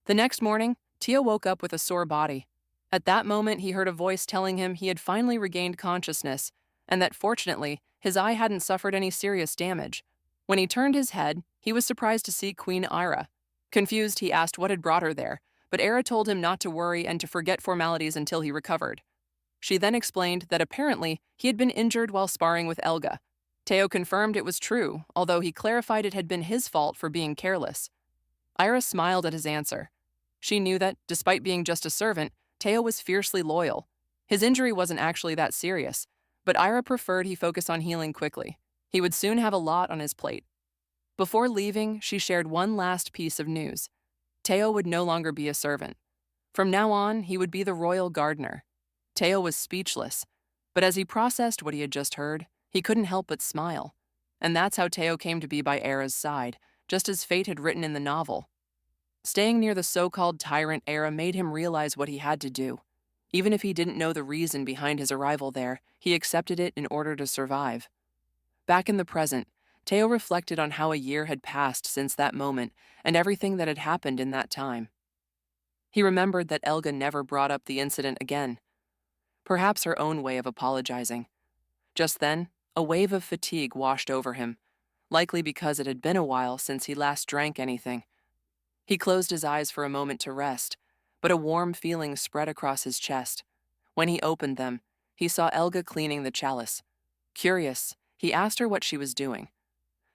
The next morning, Teo woke up with a sore body. At that moment, he heard a voice telling him he had finally regained consciousness, and that fortunately, his eye hadn't suffered any serious damage. When he turned his head, he was surprised to see Queen Ira. Confused, he asked what had brought her there, but Ira told him not to worry and to forget formalities until he recovered. She then explained that apparently he had been injured while sparring with Elga. Teo confirmed it was true, although he clarified it had been his fault for being careless. Ira smiled at his answer. She knew that, despite being just a servant, Teo was fiercely loyal. His injury wasn't actually that serious, but Ira preferred he focus on healing quickly. He would soon have a lot on his plate. Before leaving, she shared one last piece of news. Teo would no longer be a servant. From now on, he would be the royal gardener. Teo was speechless, but as he processed what he had just heard, he couldn't help but smile. And that's how Teo came to be by Era's side, just as fate had written in the novel. Staying near the so-called tyrant Era made him realize what he had to do. Even if he didn't know the reason behind his arrival there, he accepted it in order to survive. Back in the present, Teo reflected on how a year had passed since that moment and everything that had happened in that time. He remembered that Elga never brought up the incident again. Perhaps her own way of apologizing. Just then, a wave of fatigue washed over him, likely because it had been a while since he last drank anything. He closed his eyes for a moment to rest, but a warm feeling spread across his chest. When he opened them, he saw Elga cleaning the chalice. Curious, he asked her what she was doing.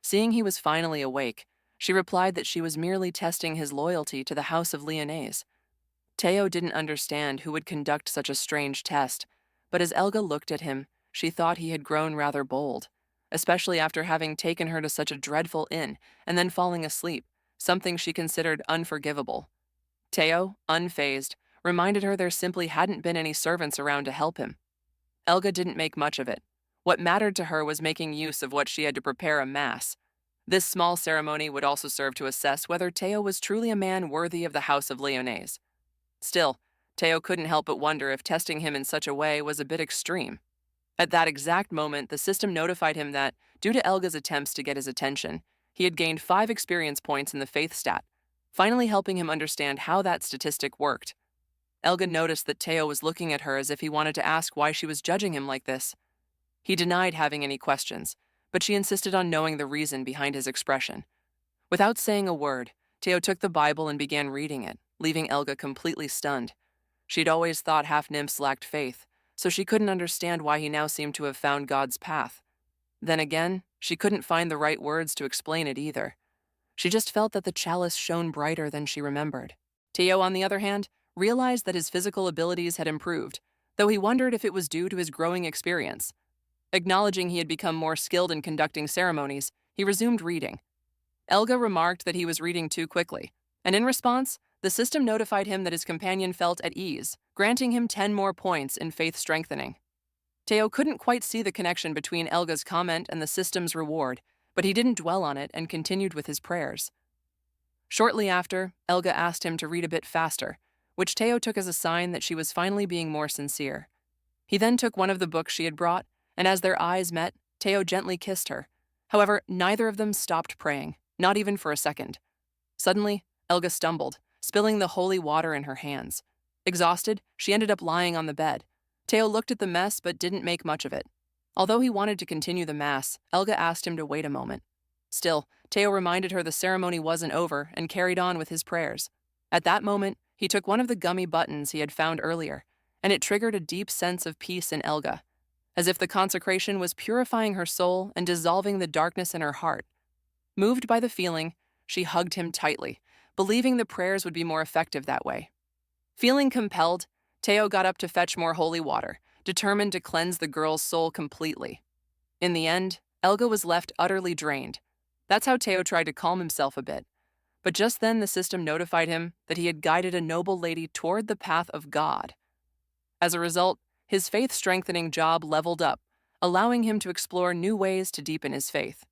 Seeing he was finally awake, she replied that she was merely testing his loyalty to the House of Lyonnaise. Teo didn't understand who would conduct such a strange test, but as Elga looked at him, she thought he had grown rather bold, especially after having taken her to such a dreadful inn and then falling asleep, something she considered unforgivable. Teo, unfazed, reminded her there simply hadn't been any servants around to help him. Elga didn't make much of it. What mattered to her was making use of what she had to prepare a mass. This small ceremony would also serve to assess whether Teo was truly a man worthy of the House of Lyonnaise. Still, Teo couldn't help but wonder if testing him in such a way was a bit extreme. At that exact moment, the system notified him that, due to Elga's attempts to get his attention, he had gained 5 experience points in the faith stat, finally helping him understand how that statistic worked. Elga noticed that Teo was looking at her as if he wanted to ask why she was judging him like this. He denied having any questions, but she insisted on knowing the reason behind his expression. Without saying a word, Teo took the Bible and began reading it, leaving Elga completely stunned. She'd always thought half-nymphs lacked faith, so she couldn't understand why he now seemed to have found God's path. Then again, she couldn't find the right words to explain it either. She just felt that the chalice shone brighter than she remembered. Teo, on the other hand, realized that his physical abilities had improved, though he wondered if it was due to his growing experience. Acknowledging he had become more skilled in conducting ceremonies, he resumed reading. Elga remarked that he was reading too quickly, and in response, the system notified him that his companion felt at ease, granting him 10 more points in faith strengthening. Teo couldn't quite see the connection between Elga's comment and the system's reward, but he didn't dwell on it and continued with his prayers. Shortly after, Elga asked him to read a bit faster, which Teo took as a sign that she was finally being more sincere. He then took one of the books she had brought, and as their eyes met, Teo gently kissed her. However, neither of them stopped praying, not even for a second. Suddenly, Elga stumbled, spilling the holy water in her hands. Exhausted, she ended up lying on the bed. Teo looked at the mess but didn't make much of it. Although he wanted to continue the mass, Elga asked him to wait a moment. Still, Teo reminded her the ceremony wasn't over and carried on with his prayers. At that moment, he took one of the gummy buttons he had found earlier, and it triggered a deep sense of peace in Elga, as if the consecration was purifying her soul and dissolving the darkness in her heart. Moved by the feeling, she hugged him tightly, believing the prayers would be more effective that way. Feeling compelled, Teo got up to fetch more holy water, determined to cleanse the girl's soul completely. In the end, Elga was left utterly drained. That's how Teo tried to calm himself a bit. But just then the system notified him that he had guided a noble lady toward the path of God. As a result, his faith-strengthening job leveled up, allowing him to explore new ways to deepen his faith.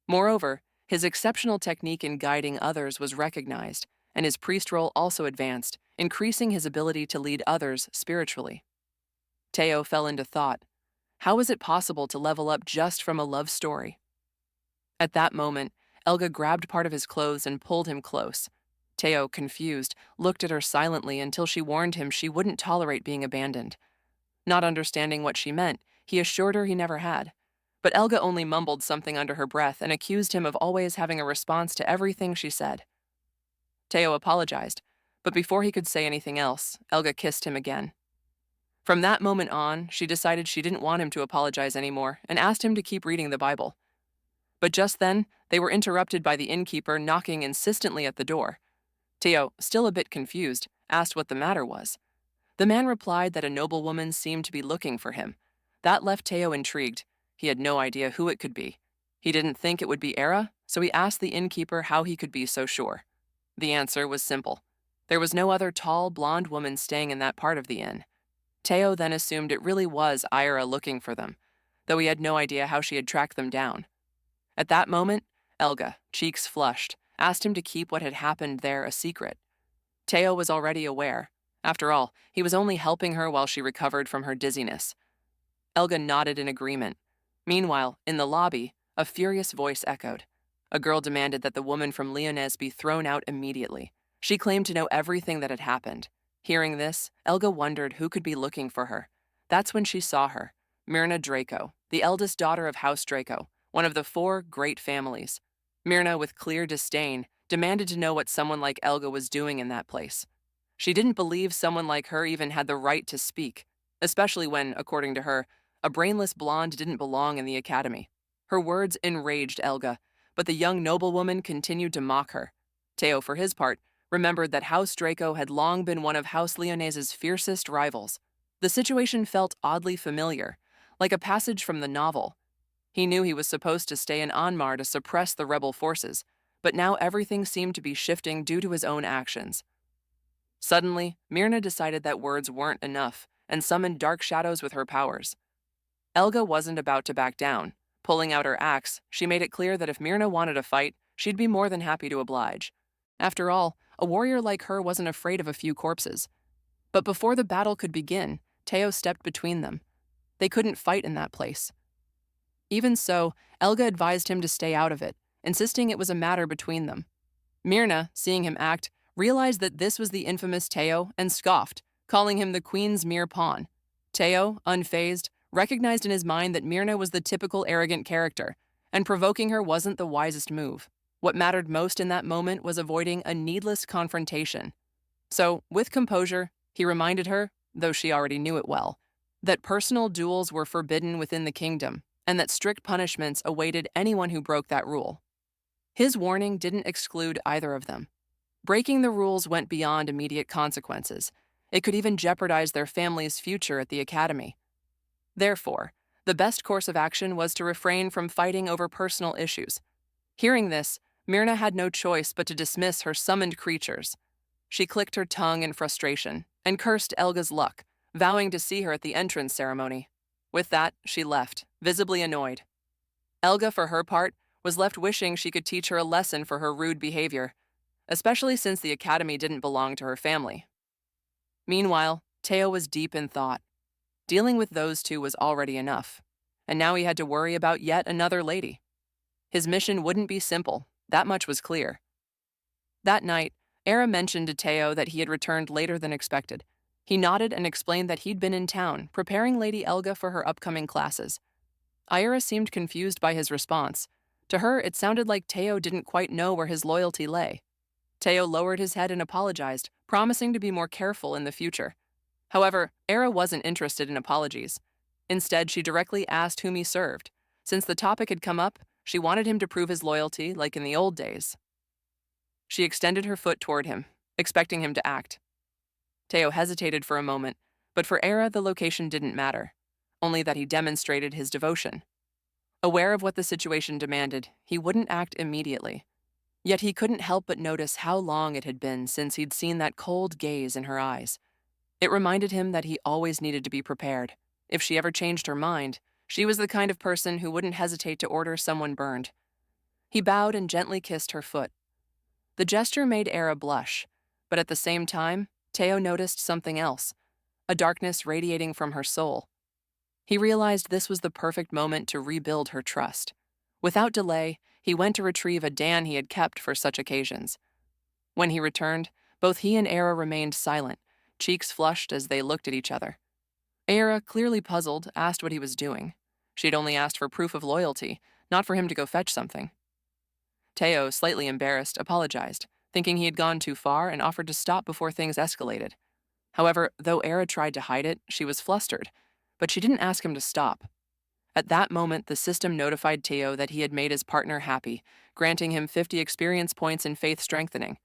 Moreover, his exceptional technique in guiding others was recognized, and his priest role also advanced, increasing his ability to lead others spiritually. Teo fell into thought. How was it possible to level up just from a love story? At that moment, Elga grabbed part of his clothes and pulled him close. Teo, confused, looked at her silently until she warned him she wouldn't tolerate being abandoned. Not understanding what she meant, he assured her he never had. But Elga only mumbled something under her breath and accused him of always having a response to everything she said. Teo apologized, but before he could say anything else, Elga kissed him again. From that moment on, she decided she didn't want him to apologize anymore and asked him to keep reading the Bible. But just then, they were interrupted by the innkeeper knocking insistently at the door. Teo, still a bit confused, asked what the matter was. The man replied that a noblewoman seemed to be looking for him. That left Teo intrigued. He had no idea who it could be. He didn't think it would be Era, so he asked the innkeeper how he could be so sure. The answer was simple. There was no other tall, blonde woman staying in that part of the inn. Teo then assumed it really was Ira looking for them, though he had no idea how she had tracked them down. At that moment, Elga, cheeks flushed, asked him to keep what had happened there a secret. Teo was already aware. After all, he was only helping her while she recovered from her dizziness. Elga nodded in agreement. Meanwhile, in the lobby, a furious voice echoed. A girl demanded that the woman from Lyonesse be thrown out immediately. She claimed to know everything that had happened. Hearing this, Elga wondered who could be looking for her. That's when she saw her, Myrna Draco, the eldest daughter of House Draco, one of the 4 great families. Myrna, with clear disdain, demanded to know what someone like Elga was doing in that place. She didn't believe someone like her even had the right to speak, especially when, according to her, a brainless blonde didn't belong in the academy. Her words enraged Elga, but the young noblewoman continued to mock her. Teo, for his part, remembered that House Draco had long been one of House Lyonnais's fiercest rivals. The situation felt oddly familiar, like a passage from the novel. He knew he was supposed to stay in Anmar to suppress the rebel forces, but now everything seemed to be shifting due to his own actions. Suddenly, Myrna decided that words weren't enough and summoned dark shadows with her powers. Elga wasn't about to back down. Pulling out her axe, she made it clear that if Myrna wanted a fight, she'd be more than happy to oblige. After all, a warrior like her wasn't afraid of a few corpses. But before the battle could begin, Teo stepped between them. They couldn't fight in that place. Even so, Elga advised him to stay out of it, insisting it was a matter between them. Myrna, seeing him act, realized that this was the infamous Teo and scoffed, calling him the queen's mere pawn. Teo, unfazed, recognized in his mind that Myrna was the typical arrogant character, and provoking her wasn't the wisest move. What mattered most in that moment was avoiding a needless confrontation. So, with composure, he reminded her, though she already knew it well, that personal duels were forbidden within the kingdom, and that strict punishments awaited anyone who broke that rule. His warning didn't exclude either of them. Breaking the rules went beyond immediate consequences. It could even jeopardize their family's future at the academy. Therefore, the best course of action was to refrain from fighting over personal issues. Hearing this, Myrna had no choice but to dismiss her summoned creatures. She clicked her tongue in frustration and cursed Elga's luck, vowing to see her at the entrance ceremony. With that, she left, visibly annoyed. Elga, for her part, was left wishing she could teach her a lesson for her rude behavior, especially since the academy didn't belong to her family. Meanwhile, Teo was deep in thought. Dealing with those two was already enough, and now he had to worry about yet another lady. His mission wouldn't be simple, that much was clear. That night, Era mentioned to Teo that he had returned later than expected. He nodded and explained that he'd been in town, preparing Lady Elga for her upcoming classes. Ira seemed confused by his response. To her, it sounded like Teo didn't quite know where his loyalty lay. Teo lowered his head and apologized, promising to be more careful in the future. However, Era wasn't interested in apologies. Instead, she directly asked whom he served. Since the topic had come up, she wanted him to prove his loyalty like in the old days. She extended her foot toward him, expecting him to act. Teo hesitated for a moment, but for Era the location didn't matter, only that he demonstrated his devotion. Aware of what the situation demanded, he wouldn't act immediately. Yet he couldn't help but notice how long it had been since he'd seen that cold gaze in her eyes. It reminded him that he always needed to be prepared. If she ever changed her mind, she was the kind of person who wouldn't hesitate to order someone burned. He bowed and gently kissed her foot. The gesture made Era blush, but at the same time, Teo noticed something else, a darkness radiating from her soul. He realized this was the perfect moment to rebuild her trust. Without delay, he went to retrieve a Dan he had kept for such occasions. When he returned, both he and Era remained silent, cheeks flushed as they looked at each other. Era, clearly puzzled, asked what he was doing. She'd only asked for proof of loyalty, not for him to go fetch something. Teo, slightly embarrassed, apologized, thinking he had gone too far and offered to stop before things escalated. However, though Era tried to hide it, she was flustered, but she didn't ask him to stop. At that moment, the system notified Teo that he had made his partner happy, granting him 50 experience points in faith strengthening.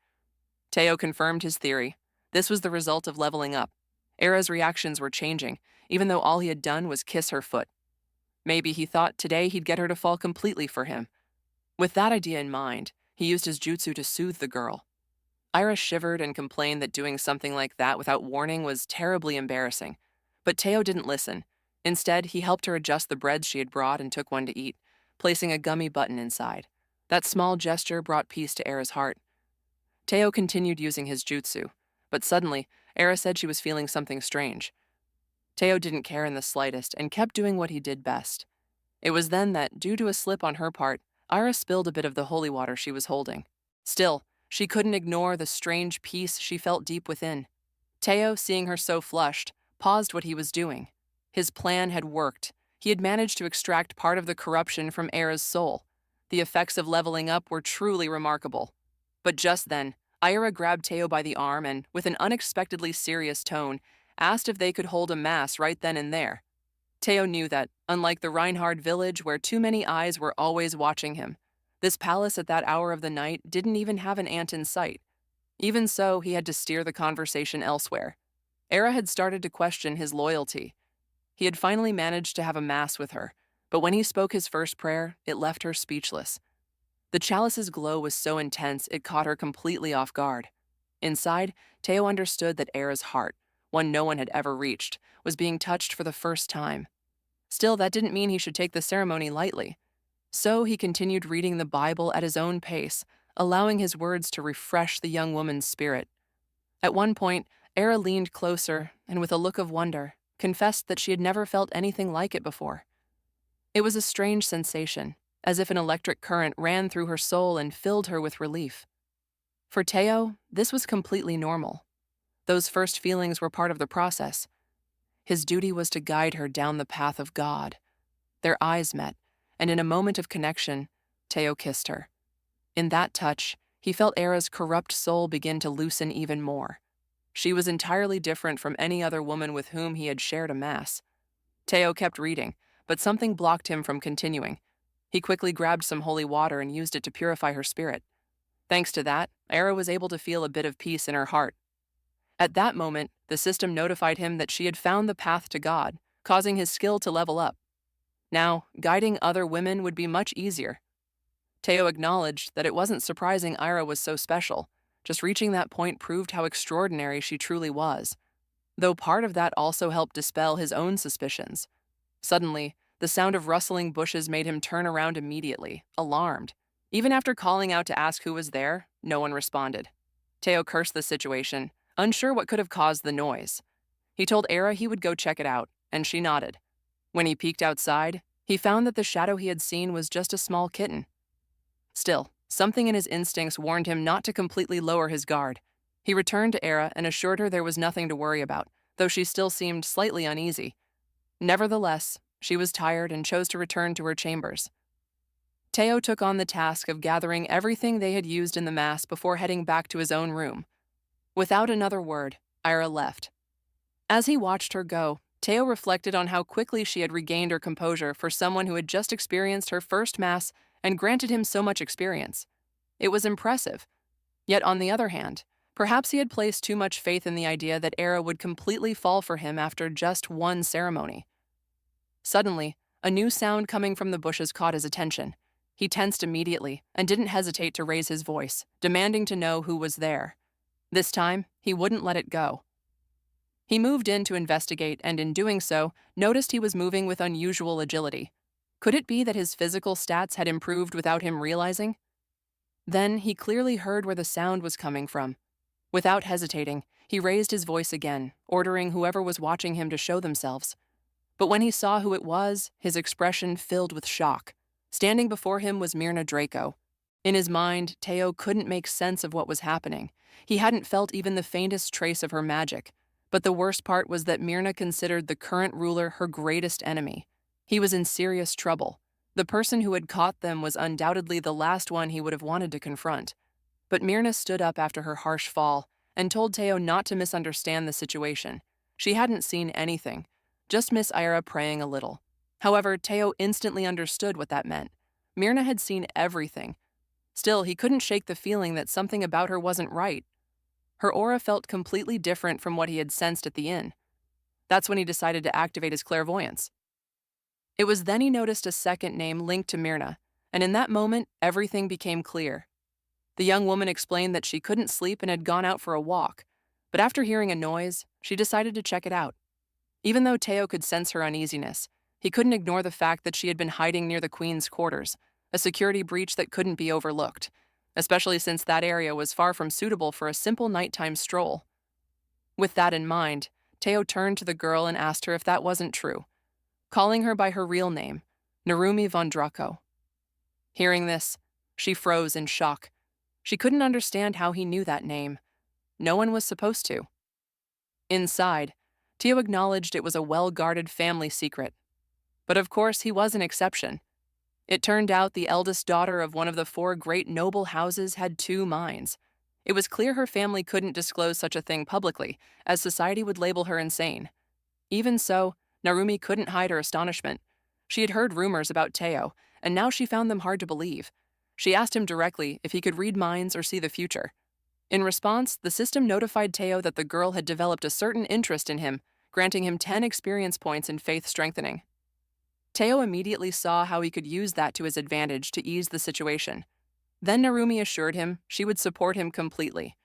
Teo confirmed his theory. This was the result of leveling up. Era's reactions were changing, even though all he had done was kiss her foot. Maybe he thought today he'd get her to fall completely for him. With that idea in mind, he used his jutsu to soothe the girl. Ira shivered and complained that doing something like that without warning was terribly embarrassing. But Teo didn't listen. Instead, he helped her adjust the breads she had brought and took one to eat, placing a gummy button inside. That small gesture brought peace to Era's heart. Teo continued using his jutsu, but suddenly, Era said she was feeling something strange. Teo didn't care in the slightest and kept doing what he did best. It was then that, due to a slip on her part, Ira spilled a bit of the holy water she was holding. Still, she couldn't ignore the strange peace she felt deep within. Teo, seeing her so flushed, paused what he was doing. His plan had worked. He had managed to extract part of the corruption from Era's soul. The effects of leveling up were truly remarkable. But just then, Ira grabbed Teo by the arm and, with an unexpectedly serious tone, asked if they could hold a mass right then and there. Teo knew that, unlike the Reinhard village where too many eyes were always watching him, this palace at that hour of the night didn't even have an ant in sight. Even so, he had to steer the conversation elsewhere. Era had started to question his loyalty. He had finally managed to have a mass with her, but when he spoke his first prayer, it left her speechless. The chalice's glow was so intense it caught her completely off guard. Inside, Teo understood that Era's heart, one no one had ever reached, was being touched for the first time. Still, that didn't mean he should take the ceremony lightly. So he continued reading the Bible at his own pace, allowing his words to refresh the young woman's spirit. At one point, Era leaned closer and, with a look of wonder, confessed that she had never felt anything like it before. It was a strange sensation, as if an electric current ran through her soul and filled her with relief. For Teo, this was completely normal. Those first feelings were part of the process. His duty was to guide her down the path of God. Their eyes met, and in a moment of connection, Teo kissed her. In that touch, he felt Era's corrupt soul begin to loosen even more. She was entirely different from any other woman with whom he had shared a mass. Teo kept reading, but something blocked him from continuing. He quickly grabbed some holy water and used it to purify her spirit. Thanks to that, Era was able to feel a bit of peace in her heart. At that moment, the system notified him that she had found the path to God, causing his skill to level up. Now, guiding other women would be much easier. Teo acknowledged that it wasn't surprising Ira was so special. Just reaching that point proved how extraordinary she truly was. Though part of that also helped dispel his own suspicions. Suddenly, the sound of rustling bushes made him turn around immediately, alarmed. Even after calling out to ask who was there, no one responded. Teo cursed the situation, unsure what could have caused the noise. He told Era he would go check it out, and she nodded. When he peeked outside, he found that the shadow he had seen was just a small kitten. Still, something in his instincts warned him not to completely lower his guard. He returned to Era and assured her there was nothing to worry about, though she still seemed slightly uneasy. Nevertheless, she was tired and chose to return to her chambers. Teo took on the task of gathering everything they had used in the mass before heading back to his own room. Without another word, Ira left. As he watched her go, Teo reflected on how quickly she had regained her composure for someone who had just experienced her first mass and granted him so much experience. It was impressive. Yet on the other hand, perhaps he had placed too much faith in the idea that Era would completely fall for him after just one ceremony. Suddenly, a new sound coming from the bushes caught his attention. He tensed immediately and didn't hesitate to raise his voice, demanding to know who was there. This time, he wouldn't let it go. He moved in to investigate and, in doing so, noticed he was moving with unusual agility. Could it be that his physical stats had improved without him realizing? Then he clearly heard where the sound was coming from. Without hesitating, he raised his voice again, ordering whoever was watching him to show themselves. But when he saw who it was, his expression filled with shock. Standing before him was Myrna Draco. In his mind, Teo couldn't make sense of what was happening, He hadn't felt even the faintest trace of her magic. But the worst part was that Myrna considered the current ruler her greatest enemy. He was in serious trouble. The person who had caught them was undoubtedly the last one he would have wanted to confront. But Myrna stood up after her harsh fall and told Teo not to misunderstand the situation. She hadn't seen anything, just Miss Ira praying a little. However, Teo instantly understood what that meant. Myrna had seen everything. Still, he couldn't shake the feeling that something about her wasn't right. Her aura felt completely different from what he had sensed at the inn. That's when he decided to activate his clairvoyance. It was then he noticed a second name linked to Myrna, and in that moment, everything became clear. The young woman explained that she couldn't sleep and had gone out for a walk, but after hearing a noise, she decided to check it out. Even though Teo could sense her uneasiness, he couldn't ignore the fact that she had been hiding near the Queen's quarters, a security breach that couldn't be overlooked, especially since that area was far from suitable for a simple nighttime stroll. With that in mind, Teo turned to the girl and asked her if that wasn't true, calling her by her real name, Narumi von Draco. Hearing this, she froze in shock. She couldn't understand how he knew that name. No one was supposed to. Inside, Teo acknowledged it was a well-guarded family secret. But of course, he was an exception. It turned out the eldest daughter of one of the 4 great noble houses had 2 minds. It was clear her family couldn't disclose such a thing publicly, as society would label her insane. Even so, Narumi couldn't hide her astonishment. She had heard rumors about Teo, and now she found them hard to believe. She asked him directly if he could read minds or see the future. In response, the system notified Teo that the girl had developed a certain interest in him, granting him 10 experience points in faith strengthening. Teo immediately saw how he could use that to his advantage to ease the situation. Then Narumi assured him she would support him completely.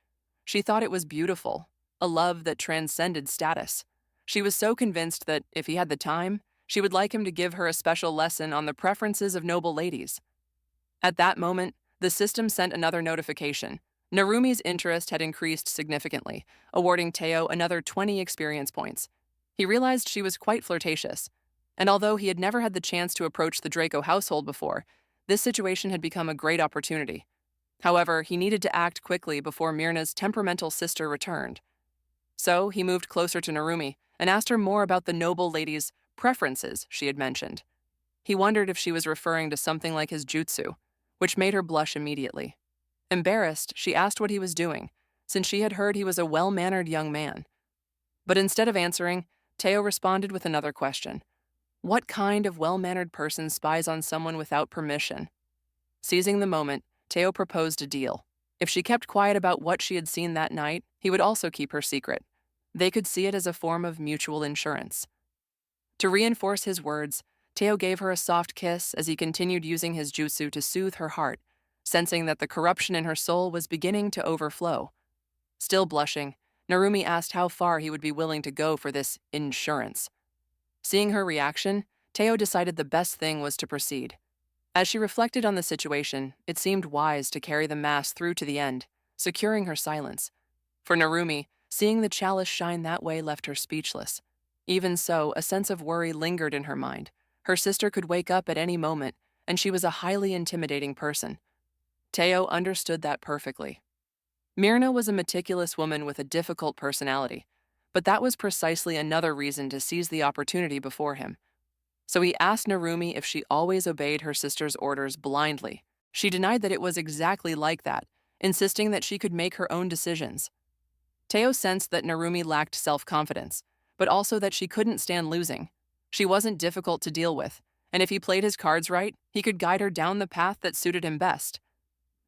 She thought it was beautiful, a love that transcended status. She was so convinced that, if he had the time, she would like him to give her a special lesson on the preferences of noble ladies. At that moment, the system sent another notification. Narumi's interest had increased significantly, awarding Teo another 20 experience points. He realized she was quite flirtatious, and although he had never had the chance to approach the Draco household before, this situation had become a great opportunity. However, he needed to act quickly before Myrna's temperamental sister returned. So he moved closer to Narumi and asked her more about the noble lady's preferences she had mentioned. He wondered if she was referring to something like his jutsu, which made her blush immediately. Embarrassed, she asked what he was doing, since she had heard he was a well-mannered young man. But instead of answering, Teo responded with another question. What kind of well-mannered person spies on someone without permission? Seizing the moment, Teo proposed a deal. If she kept quiet about what she had seen that night, he would also keep her secret. They could see it as a form of mutual insurance. To reinforce his words, Teo gave her a soft kiss as he continued using his jutsu to soothe her heart, sensing that the corruption in her soul was beginning to overflow. Still blushing, Narumi asked how far he would be willing to go for this insurance. Seeing her reaction, Teo decided the best thing was to proceed. As she reflected on the situation, it seemed wise to carry the mass through to the end, securing her silence. For Narumi, seeing the chalice shine that way left her speechless. Even so, a sense of worry lingered in her mind. Her sister could wake up at any moment, and she was a highly intimidating person. Teo understood that perfectly. Myrna was a meticulous woman with a difficult personality, but that was precisely another reason to seize the opportunity before him. So he asked Narumi if she always obeyed her sister's orders blindly. She denied that it was exactly like that, insisting that she could make her own decisions. Teo sensed that Narumi lacked self-confidence, but also that she couldn't stand losing. She wasn't difficult to deal with, and if he played his cards right, he could guide her down the path that suited him best.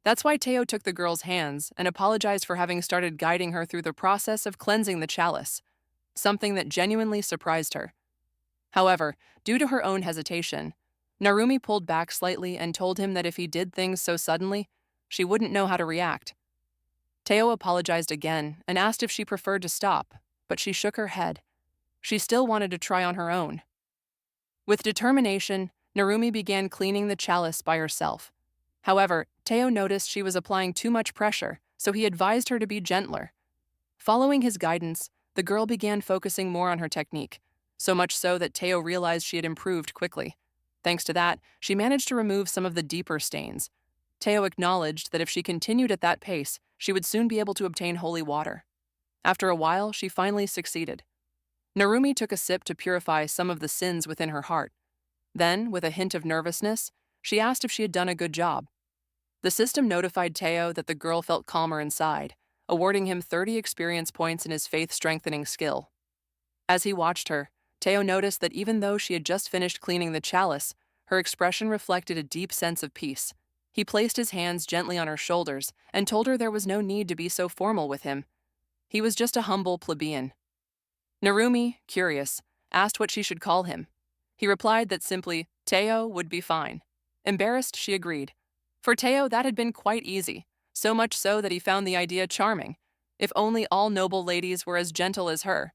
That's why Teo took the girl's hands and apologized for having started guiding her through the process of cleansing the chalice, something that genuinely surprised her. However, due to her own hesitation, Narumi pulled back slightly and told him that if he did things so suddenly, she wouldn't know how to react. Teo apologized again and asked if she preferred to stop, but she shook her head. She still wanted to try on her own. With determination, Narumi began cleaning the chalice by herself. However, Teo noticed she was applying too much pressure, so he advised her to be gentler. Following his guidance, the girl began focusing more on her technique, so much so that Teo realized she had improved quickly. Thanks to that, she managed to remove some of the deeper stains. Teo acknowledged that if she continued at that pace, she would soon be able to obtain holy water. After a while, she finally succeeded. Narumi took a sip to purify some of the sins within her heart. Then, with a hint of nervousness, she asked if she had done a good job. The system notified Teo that the girl felt calmer inside, awarding him 30 experience points in his faith-strengthening skill. As he watched her, Teo noticed that even though she had just finished cleaning the chalice, her expression reflected a deep sense of peace. He placed his hands gently on her shoulders and told her there was no need to be so formal with him. He was just a humble plebeian. Narumi, curious, asked what she should call him. He replied that simply, Teo would be fine. Embarrassed, she agreed. For Teo, that had been quite easy, so much so that he found the idea charming. If only all noble ladies were as gentle as her.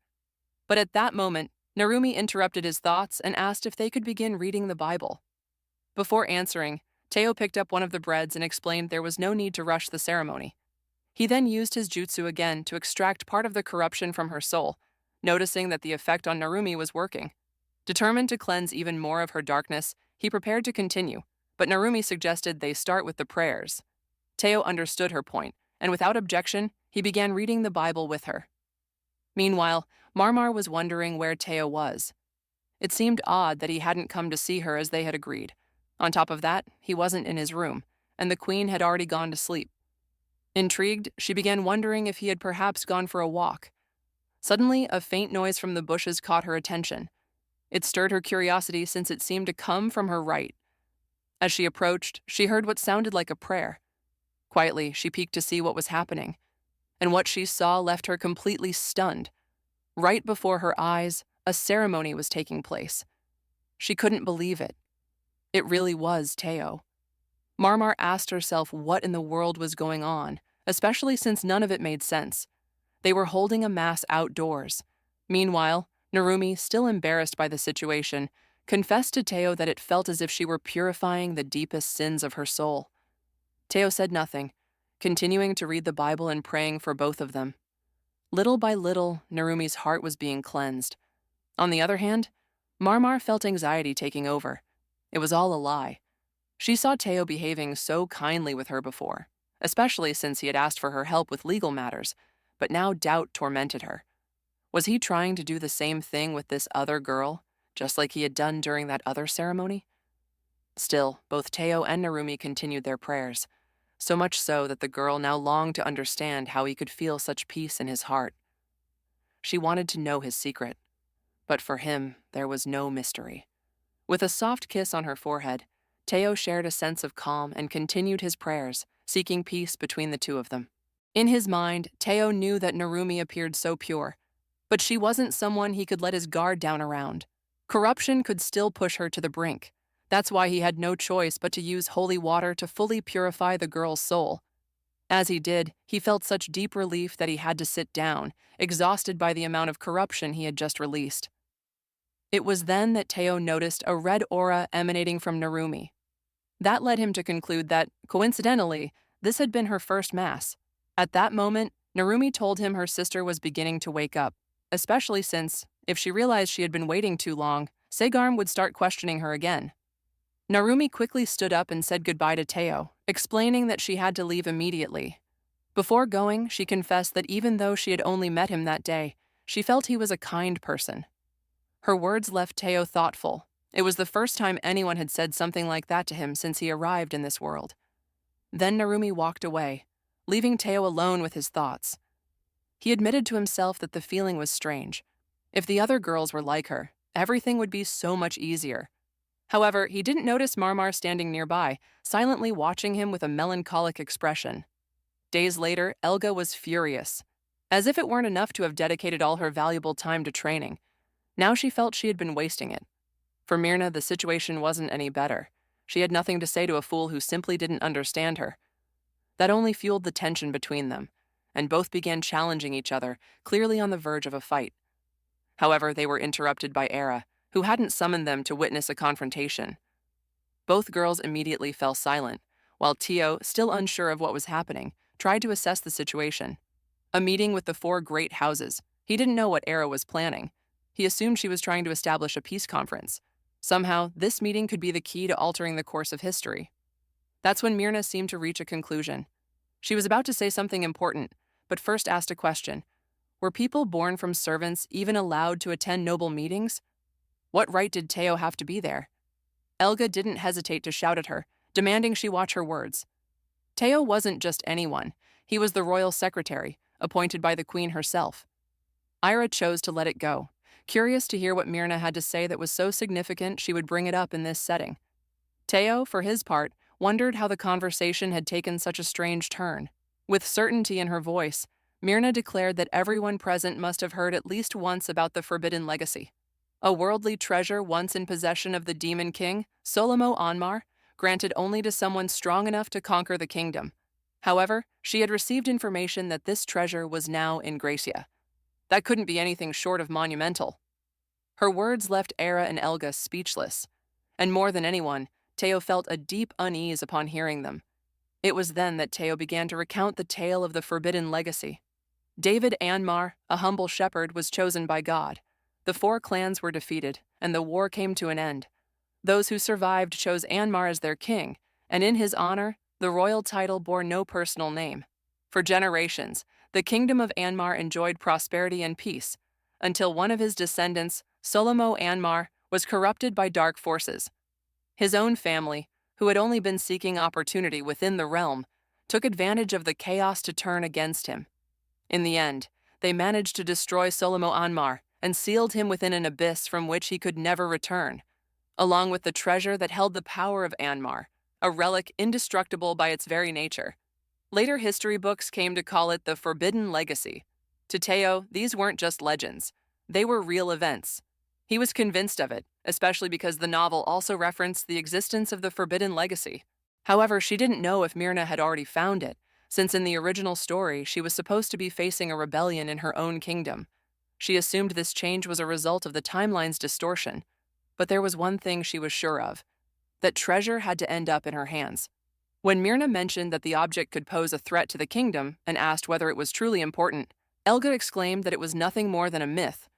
But at that moment, Narumi interrupted his thoughts and asked if they could begin reading the Bible. Before answering, Teo picked up one of the breads and explained there was no need to rush the ceremony. He then used his jutsu again to extract part of the corruption from her soul, noticing that the effect on Narumi was working. Determined to cleanse even more of her darkness, he prepared to continue, but Narumi suggested they start with the prayers. Teo understood her point, and without objection, he began reading the Bible with her. Meanwhile, Marmar was wondering where Teo was. It seemed odd that he hadn't come to see her as they had agreed. On top of that, he wasn't in his room, and the queen had already gone to sleep. Intrigued, she began wondering if he had perhaps gone for a walk. Suddenly, a faint noise from the bushes caught her attention. It stirred her curiosity since it seemed to come from her right. As she approached, she heard what sounded like a prayer. Quietly, she peeked to see what was happening, and what she saw left her completely stunned. Right before her eyes, a ceremony was taking place. She couldn't believe it. It really was Teo. Marmar asked herself what in the world was going on, especially since none of it made sense. They were holding a mass outdoors. Meanwhile, Narumi, still embarrassed by the situation, confessed to Teo that it felt as if she were purifying the deepest sins of her soul. Teo said nothing, continuing to read the Bible and praying for both of them. Little by little, Narumi's heart was being cleansed. On the other hand, Marmar felt anxiety taking over. It was all a lie. She saw Teo behaving so kindly with her before, especially since he had asked for her help with legal matters, but now doubt tormented her. Was he trying to do the same thing with this other girl, just like he had done during that other ceremony? Still, both Teo and Narumi continued their prayers, so much so that the girl now longed to understand how he could feel such peace in his heart. She wanted to know his secret, but for him, there was no mystery. With a soft kiss on her forehead, Teo shared a sense of calm and continued his prayers, seeking peace between the two of them. In his mind, Teo knew that Narumi appeared so pure, but she wasn't someone he could let his guard down around. Corruption could still push her to the brink. That's why he had no choice but to use holy water to fully purify the girl's soul. As he did, he felt such deep relief that he had to sit down, exhausted by the amount of corruption he had just released. It was then that Teo noticed a red aura emanating from Narumi. That led him to conclude that, coincidentally, this had been her first mass. At that moment, Narumi told him her sister was beginning to wake up, especially since, if she realized she had been waiting too long, Segarm would start questioning her again. Narumi quickly stood up and said goodbye to Teo, explaining that she had to leave immediately. Before going, she confessed that even though she had only met him that day, she felt he was a kind person. Her words left Teo thoughtful. It was the first time anyone had said something like that to him since he arrived in this world. Then Narumi walked away, leaving Teo alone with his thoughts. He admitted to himself that the feeling was strange. If the other girls were like her, everything would be so much easier. However, he didn't notice Marmar standing nearby, silently watching him with a melancholic expression. Days later, Elga was furious. As if it weren't enough to have dedicated all her valuable time to training, now she felt she had been wasting it. For Myrna, the situation wasn't any better. She had nothing to say to a fool who simply didn't understand her. That only fueled the tension between them, and both began challenging each other, clearly on the verge of a fight. However, they were interrupted by Era, who hadn't summoned them to witness a confrontation. Both girls immediately fell silent, while Teo, still unsure of what was happening, tried to assess the situation. A meeting with the 4 great houses. He didn't know what Era was planning. He assumed she was trying to establish a peace conference. Somehow, this meeting could be the key to altering the course of history. That's when Myrna seemed to reach a conclusion. She was about to say something important, but first asked a question. Were people born from servants even allowed to attend noble meetings? What right did Teo have to be there? Elga didn't hesitate to shout at her, demanding she watch her words. Teo wasn't just anyone. He was the royal secretary, appointed by the queen herself. Ira chose to let it go, curious to hear what Myrna had to say that was so significant she would bring it up in this setting. Teo, for his part, wondered how the conversation had taken such a strange turn. With certainty in her voice, Myrna declared that everyone present must have heard at least once about the forbidden legacy. A worldly treasure once in possession of the demon king, Solomo Anmar, granted only to someone strong enough to conquer the kingdom. However, she had received information that this treasure was now in Gracia. That couldn't be anything short of monumental. Her words left Era and Elga speechless, and more than anyone, Teo felt a deep unease upon hearing them. It was then that Teo began to recount the tale of the forbidden legacy. David Anmar, a humble shepherd, was chosen by God. The 4 clans were defeated, and the war came to an end. Those who survived chose Anmar as their king, and in his honor, the royal title bore no personal name. For generations, the kingdom of Anmar enjoyed prosperity and peace, until one of his descendants, Solomo Anmar, was corrupted by dark forces. His own family, who had only been seeking opportunity within the realm, took advantage of the chaos to turn against him. In the end, they managed to destroy Solomo Anmar and sealed him within an abyss from which he could never return, along with the treasure that held the power of Anmar, a relic indestructible by its very nature. Later history books came to call it the Forbidden Legacy. To Teo, these weren't just legends. They were real events. He was convinced of it, especially because the novel also referenced the existence of the Forbidden Legacy. However, she didn't know if Myrna had already found it, since in the original story she was supposed to be facing a rebellion in her own kingdom. She assumed this change was a result of the timeline's distortion. But there was one thing she was sure of: that treasure had to end up in her hands. When Myrna mentioned that the object could pose a threat to the kingdom and asked whether it was truly important, Elga exclaimed that it was nothing more than a myth.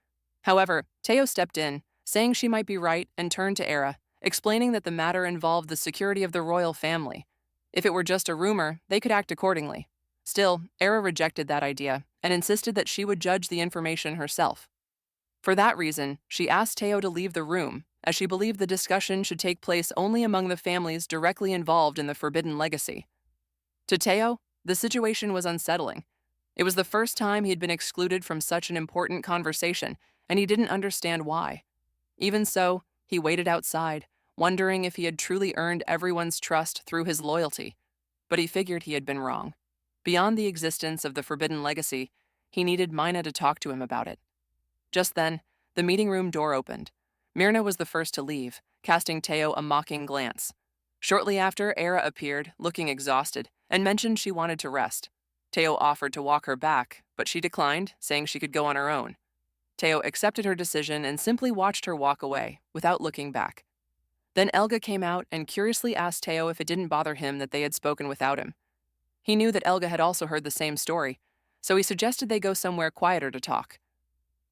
However, Teo stepped in, saying she might be right, and turned to Era, explaining that the matter involved the security of the royal family. If it were just a rumor, they could act accordingly. Still, Era rejected that idea and insisted that she would judge the information herself. For that reason, she asked Teo to leave the room, as she believed the discussion should take place only among the families directly involved in the Forbidden Legacy. To Teo, the situation was unsettling. It was the first time he had been excluded from such an important conversation, and he didn't understand why. Even so, he waited outside, wondering if he had truly earned everyone's trust through his loyalty. But he figured he had been wrong. Beyond the existence of the Forbidden Legacy, he needed Mina to talk to him about it. Just then, the meeting room door opened. Myrna was the first to leave, casting Teo a mocking glance. Shortly after, Era appeared, looking exhausted, and mentioned she wanted to rest. Teo offered to walk her back, but she declined, saying she could go on her own. Teo accepted her decision and simply watched her walk away, without looking back. Then Elga came out and curiously asked Teo if it didn't bother him that they had spoken without him. He knew that Elga had also heard the same story, so he suggested they go somewhere quieter to talk.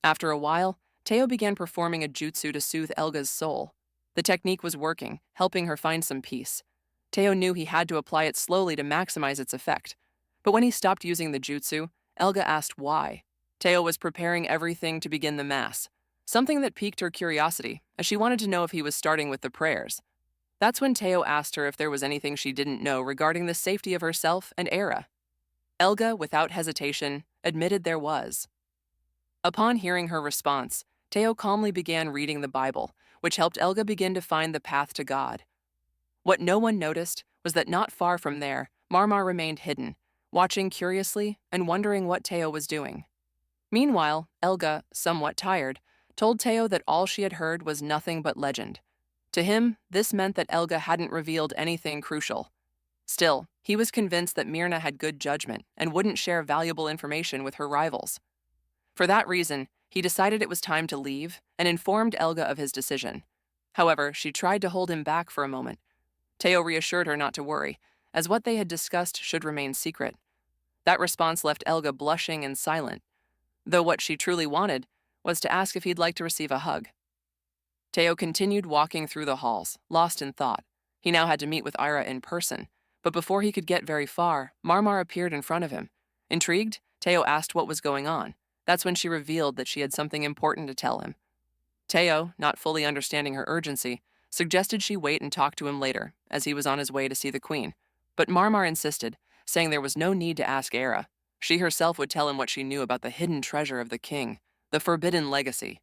After a while, Teo began performing a jutsu to soothe Elga's soul. The technique was working, helping her find some peace. Teo knew he had to apply it slowly to maximize its effect. But when he stopped using the jutsu, Elga asked why. Teo was preparing everything to begin the mass, something that piqued her curiosity, as she wanted to know if he was starting with the prayers. That's when Teo asked her if there was anything she didn't know regarding the safety of herself and Era. Elga, without hesitation, admitted there was. Upon hearing her response, Teo calmly began reading the Bible, which helped Elga begin to find the path to God. What no one noticed was that not far from there, Marmar remained hidden, watching curiously and wondering what Teo was doing. Meanwhile, Elga, somewhat tired, told Teo that all she had heard was nothing but legend. To him, this meant that Elga hadn't revealed anything crucial. Still, he was convinced that Myrna had good judgment and wouldn't share valuable information with her rivals. For that reason, he decided it was time to leave and informed Elga of his decision. However, she tried to hold him back for a moment. Teo reassured her not to worry, as what they had discussed should remain secret. That response left Elga blushing and silent, though what she truly wanted was to ask if he'd like to receive a hug. Teo continued walking through the halls, lost in thought. He now had to meet with Ira in person, But before he could get very far, Marmar appeared in front of him. Intrigued, Teo asked what was going on. That's when she revealed that she had something important to tell him. Teo, not fully understanding her urgency, suggested she wait and talk to him later, as he was on his way to see the queen. But Marmar insisted, saying there was no need to ask Era. She herself would tell him what she knew about the hidden treasure of the king, the forbidden legacy.